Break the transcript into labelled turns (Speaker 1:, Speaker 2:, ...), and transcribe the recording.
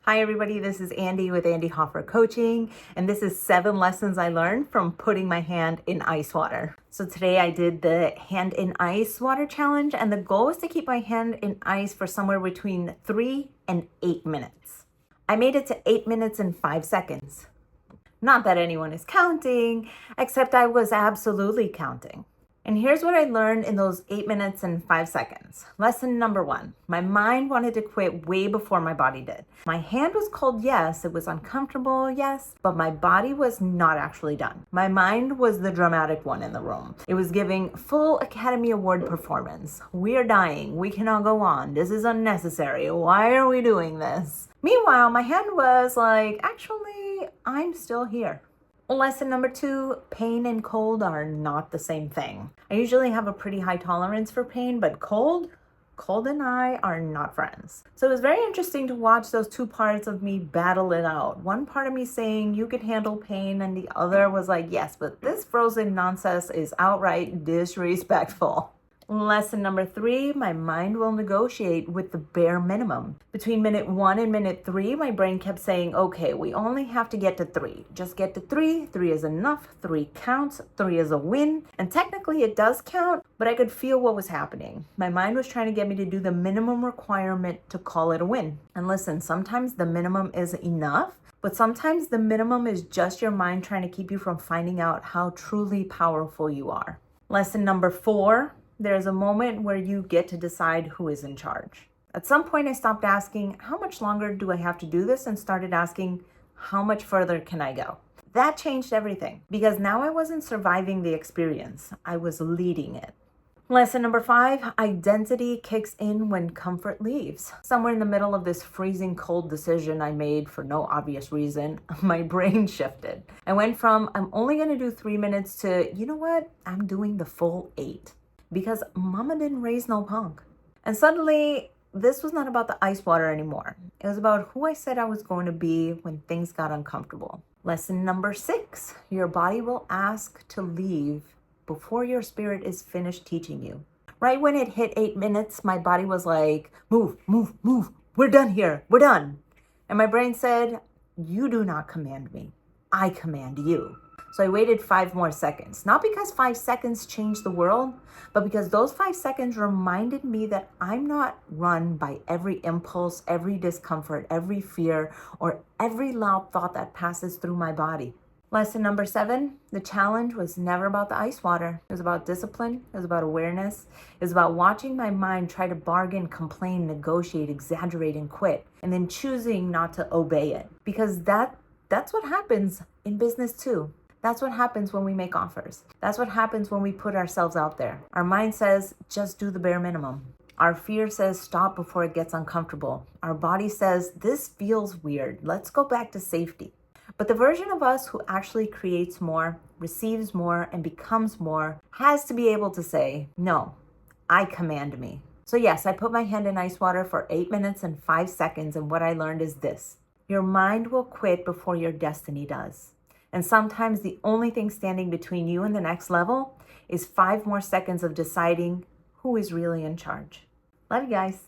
Speaker 1: Hi everybody, this is Andy with Andy Hoffer Coaching, and this is 7 lessons I learned from putting my hand in ice water. So today I did the hand in ice water challenge, and the goal was to keep my hand in ice for somewhere between 3 and 8 minutes. I made it to 8 minutes and 5 seconds. Not that anyone is counting, except I was absolutely counting. And here's what I learned in those 8 minutes and 5 seconds. Lesson number 1, my mind wanted to quit way before my body did. My hand was cold, yes. It was uncomfortable, yes. But my body was not actually done. My mind was the dramatic one in the room. It was giving full Academy Award performance. We are dying. We cannot go on. This is unnecessary. Why are we doing this? Meanwhile, my hand was like, actually, I'm still here. Lesson number 2, pain and cold are not the same thing. I usually have a pretty high tolerance for pain, but cold and I are not friends. So it was very interesting to watch those two parts of me battle it out. One part of me saying you can handle pain, and the other was like, yes, but this frozen nonsense is outright disrespectful. Lesson number 3, my mind will negotiate with the bare minimum. Between minute 1 and minute 3, my brain kept saying, okay, we only have to get to 3. Just get to 3. 3 is enough. 3 counts. 3 is a win. And technically it does count, but I could feel what was happening. My mind was trying to get me to do the minimum requirement to call it a win. And listen, sometimes the minimum is enough, but sometimes the minimum is just your mind trying to keep you from finding out how truly powerful you are. Lesson number 4, there's a moment where you get to decide who is in charge. At some point, I stopped asking, how much longer do I have to do this? And started asking, how much further can I go? That changed everything, because now I wasn't surviving the experience. I was leading it. Lesson number 5, identity kicks in when comfort leaves. Somewhere in the middle of this freezing cold decision I made for no obvious reason, my brain shifted. I went from, I'm only going to do 3 minutes to, you know what? I'm doing the full 8. Because mama didn't raise no punk. And suddenly, this was not about the ice water anymore. It was about who I said I was going to be when things got uncomfortable. Lesson number 6, your body will ask to leave before your spirit is finished teaching you. Right when it hit 8 minutes, my body was like, move, move, move. We're done here. We're done. And my brain said, you do not command me. I command you. So I waited 5 more seconds, not because 5 seconds changed the world, but because those 5 seconds reminded me that I'm not run by every impulse, every discomfort, every fear, or every loud thought that passes through my body. Lesson number 7, the challenge was never about the ice water. It was about discipline. It was about awareness. It was about watching my mind try to bargain, complain, negotiate, exaggerate, and quit, and then choosing not to obey it. Because that's what happens in business too. That's what happens when we make offers. That's what happens when we put ourselves out there. Our mind says, just do the bare minimum. Our fear says, stop before it gets uncomfortable. Our body says, this feels weird. Let's go back to safety. But the version of us who actually creates more, receives more, and becomes more has to be able to say, no, I command me. So yes, I put my hand in ice water for 8 minutes and 5 seconds, and what I learned is this. Your mind will quit before your destiny does. And sometimes the only thing standing between you and the next level is 5 more seconds of deciding who is really in charge. Love you guys.